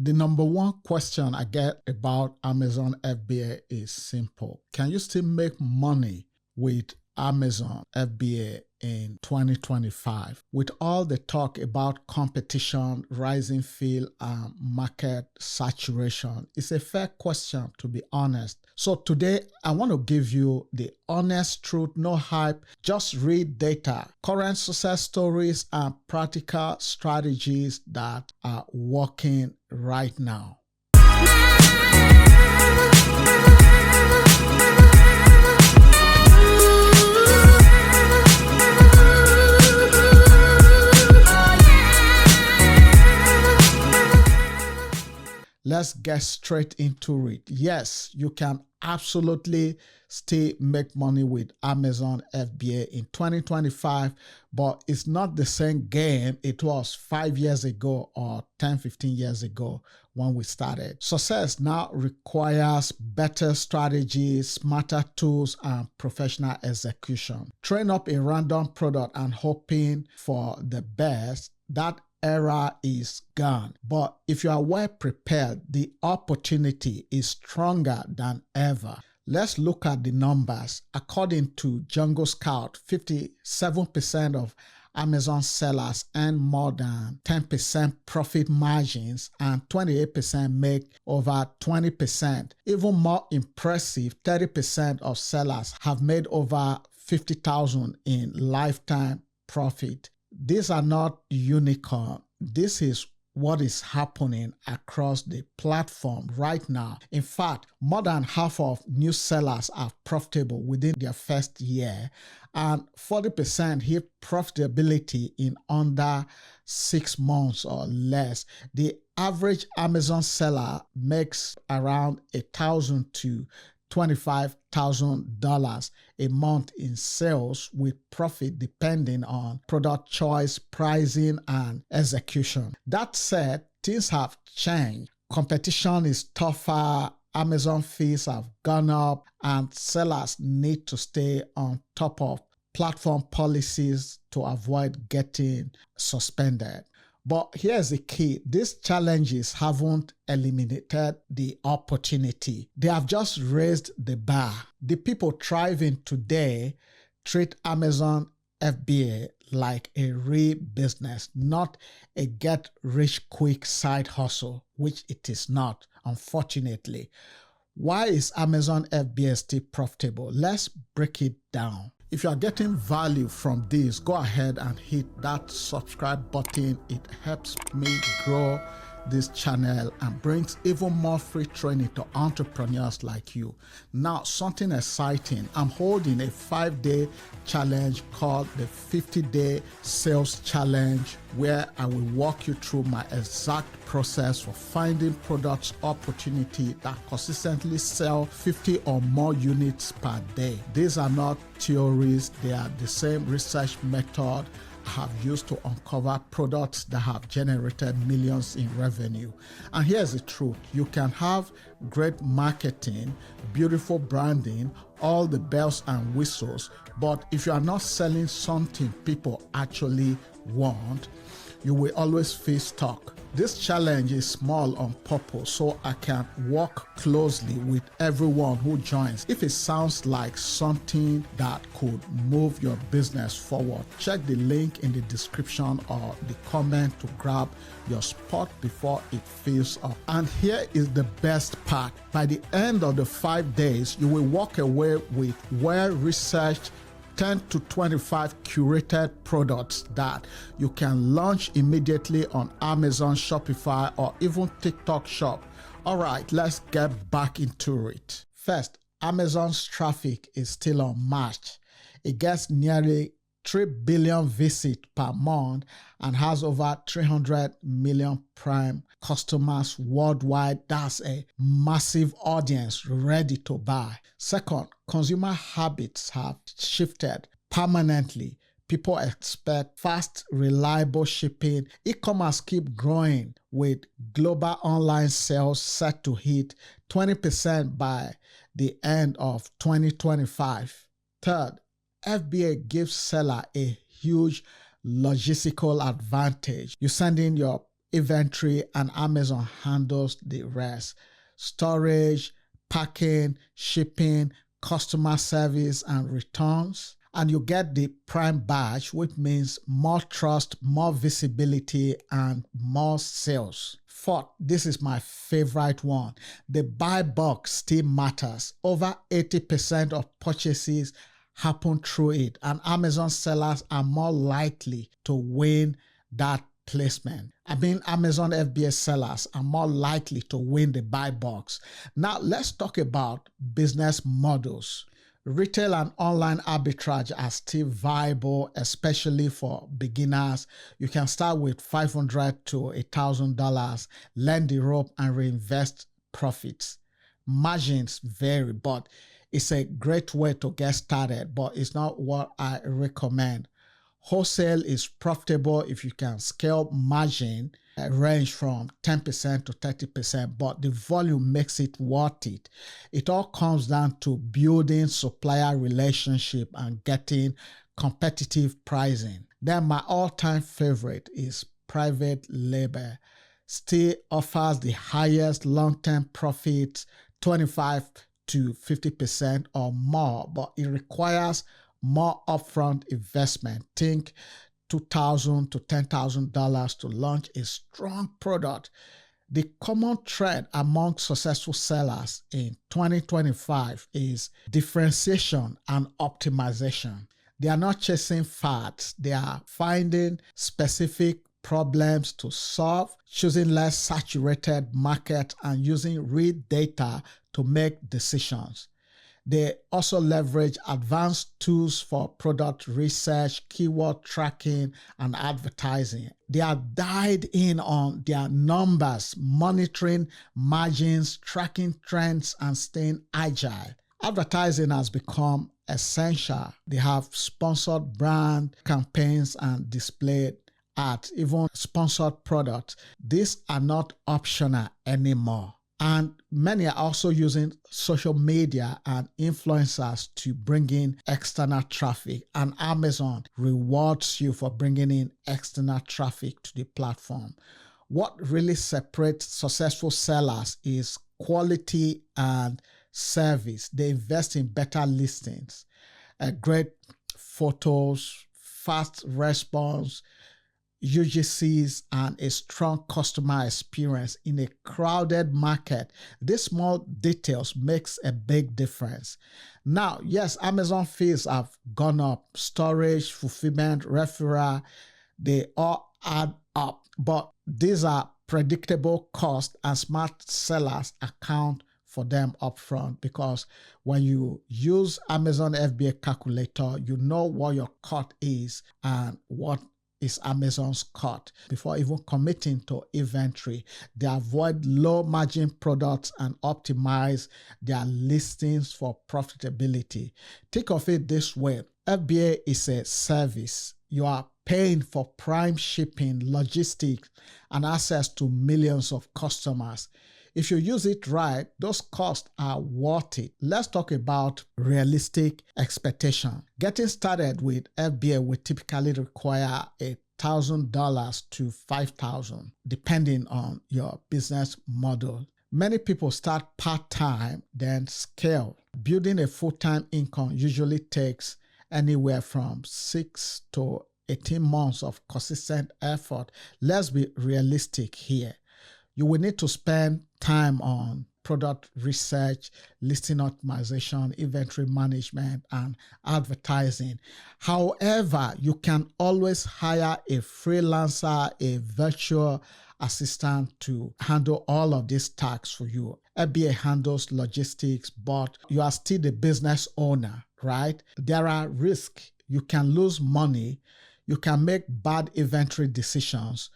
The number one question I get about Amazon FBA is simple. Can you still make money with Amazon FBA in 2025? With all the talk about competition, rising field, and market saturation, it's a fair question, to be honest. So today, I want to give you the honest truth, no hype, just read data, current success stories, and practical strategies that are working right now. Let's get straight into it. Yes, you can absolutely still make money with Amazon FBA in 2025, but it's not the same game it was 5 years ago or 10, 15 years ago when we started. Success now requires better strategies, smarter tools, and professional execution. Train up a random product and hoping for the best, that era is gone. But if you are well prepared, the opportunity is stronger than ever. Let's look at the numbers. According to Jungle Scout, 57% of Amazon sellers earn more than 10% profit margins and 28% make over 20%. Even more impressive, 30% of sellers have made over $50,000 in lifetime profit. These are not unicorn. This is what is happening across the platform right now. In fact, more than half of new sellers are profitable within their first year, and 40% hit profitability in under 6 months or less. The average Amazon seller makes around $1,000 to $25,000 a month in sales, with profit depending on product choice, pricing, and execution. That said, things have changed. Competition is tougher, Amazon fees have gone up, and sellers need to stay on top of platform policies to avoid getting suspended. But here's the key. These challenges haven't eliminated the opportunity. They have just raised the bar. The people thriving today treat Amazon FBA like a real business, not a get-rich-quick side hustle, which it is not, unfortunately. Why is Amazon FBA still profitable? Let's break it down. If you are getting value from this, go ahead and hit that subscribe button. It helps me grow this channel and brings even more free training to entrepreneurs like you. Now, something exciting. I'm holding a 5-day challenge called the 50-Day Sales Challenge, where I will walk you through my exact process for finding products opportunity that consistently sell 50 or more units per day. These are not theories. They are the same research method have used to uncover products that have generated millions in revenue. And here's the truth. You can have great marketing, beautiful branding, all the bells and whistles, but if you are not selling something people actually want, you will always feel stuck. This challenge is small on purpose, so I can work closely with everyone who joins. If it sounds like something that could move your business forward, check the link in the description or the comment to grab your spot before it fills up. And here is the best part. By the end of the 5 days, you will walk away with well-researched 10 to 25 curated products that you can launch immediately on Amazon, Shopify, or even TikTok Shop. All right, let's get back into it. First, Amazon's traffic is still unmatched. It gets nearly 3 billion visits per month and has over 300 million Prime customers worldwide. That's a massive audience ready to buy. Second, consumer habits have shifted permanently. People expect fast, reliable shipping. E-commerce keeps growing, with global online sales set to hit 20% by the end of 2025. Third, FBA gives seller a huge logistical advantage. You send in your inventory, and Amazon handles the rest. Storage, packing, shipping, customer service, and returns. And you get the Prime badge, which means more trust, more visibility, and more sales. Fourth, this is my favorite one. The buy box still matters. Over 80% of purchases happen through it, and Amazon sellers are more likely to win that placement. Amazon FBA sellers are more likely to win the buy box. Now, let's talk about business models. Retail and online arbitrage are still viable, especially for beginners. You can start with $500 to $1,000, learn the rope, and reinvest profits. Margins vary, but it's a great way to get started, but it's not what I recommend. Wholesale is profitable if you can scale margin, range from 10% to 30%, but the volume makes it worth it. It all comes down to building supplier relationship and getting competitive pricing. Then my all-time favorite is private label. Still offers the highest long-term profits, 25 to 50% or more, but it requires more upfront investment. Think $2,000 to $10,000 to launch a strong product. The common thread among successful sellers in 2025 is differentiation and optimization. They are not chasing fads. They are finding specific problems to solve, choosing less saturated market, and using real data to make decisions. They also leverage advanced tools for product research, keyword tracking, and advertising. They are dialed in on their numbers, monitoring margins, tracking trends, and staying agile. Advertising has become essential. They have sponsored brand campaigns and displayed ads, even sponsored products. These are not optional anymore. And many are also using social media and influencers to bring in external traffic. And Amazon rewards you for bringing in external traffic to the platform. What really separates successful sellers is quality and service. They invest in better listings, great photos, fast response, UGCs, and a strong customer experience in a crowded market. These small details makes a big difference. Now, yes, Amazon fees have gone up. Storage, fulfillment, referral, they all add up. But these are predictable costs, and smart sellers account for them upfront, because when you use Amazon FBA calculator, you know what your cut is and what is Amazon's cut. Before even committing to inventory, they avoid low margin products and optimize their listings for profitability. Think of it this way: FBA is a service. You are paying for prime shipping, logistics, and access to millions of customers. If you use it right, those costs are worth it. Let's talk about realistic expectation. Getting started with FBA will typically require $1,000 to $5,000, depending on your business model. Many people start part-time, then scale. Building a full-time income usually takes anywhere from 6 to 18 months of consistent effort. Let's be realistic here. You will need to spend time on product research, listing optimization, inventory management, and advertising. However, you can always hire a freelancer, a virtual assistant to handle all of these tasks for you. FBA handles logistics, but you are still the business owner, right? There are risks. You can lose money. You can make bad inventory decisions.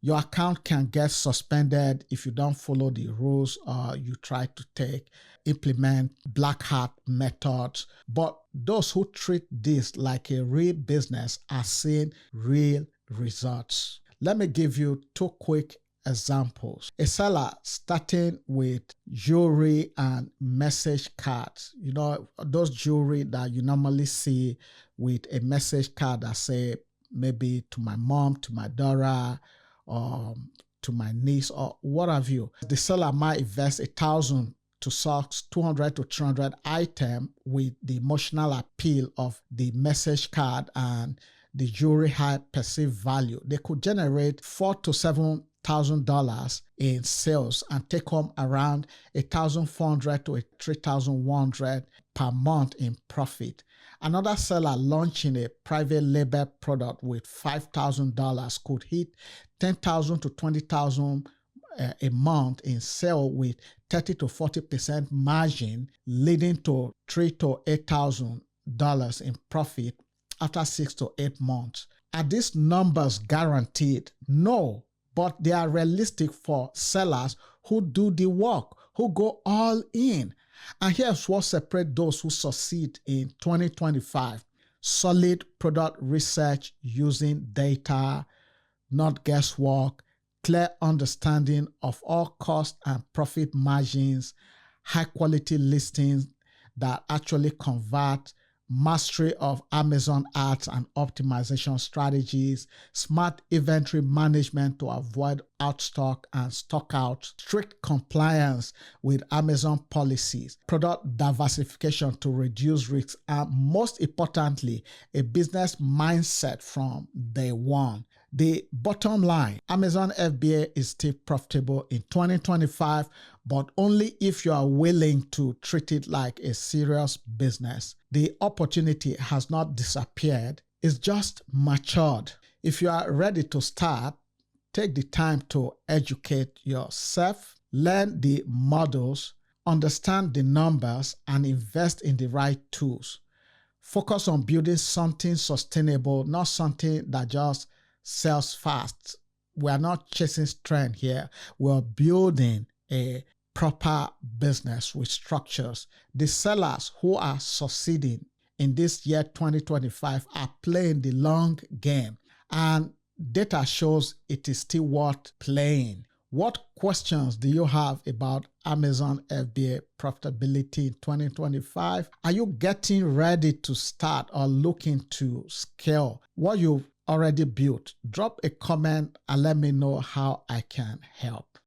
Your account can get suspended if you don't follow the rules or you try to implement black hat methods. But those who treat this like a real business are seeing real results. Let me give you 2 quick examples. A seller starting with jewelry and message cards. You know, those jewelry that you normally see with a message card that say maybe to my mom, to my daughter, to my niece or what have you. The seller might invest 1,000 to source 200 to 300 items with the emotional appeal of the message card and the jewelry high perceived value. They could generate $4,000 to $7,000 in sales and take home around $1,400 to $3,100 per month in profit. Another seller launching a private label product with $5,000 could hit $10,000 to $20,000 a month in sale with 30 to 40% margin, leading to $3,000 to $8,000 in profit after 6 to 8 months. Are these numbers guaranteed? No, but they are realistic for sellers who do the work, who go all in. And here's what separates those who succeed in 2025. Solid product research using data, not guesswork, clear understanding of all cost and profit margins, high quality listings that actually convert, mastery of Amazon ads and optimization strategies, smart inventory management to avoid outstock and stock out, strict compliance with Amazon policies, product diversification to reduce risks, and most importantly, a business mindset from day one. The bottom line, Amazon FBA is still profitable in 2025, but only if you are willing to treat it like a serious business. The opportunity has not disappeared, it's just matured. If you are ready to start, take the time to educate yourself, learn the models, understand the numbers, and invest in the right tools. Focus on building something sustainable, not something that just sells fast. We are not chasing trend here. We're building a proper business with structures. The sellers who are succeeding in this year 2025 are playing the long game, and data shows it is still worth playing. What questions do you have about Amazon FBA profitability in 2025? Are you getting ready to start or looking to scale what you've already built? Drop a comment and let me know how I can help.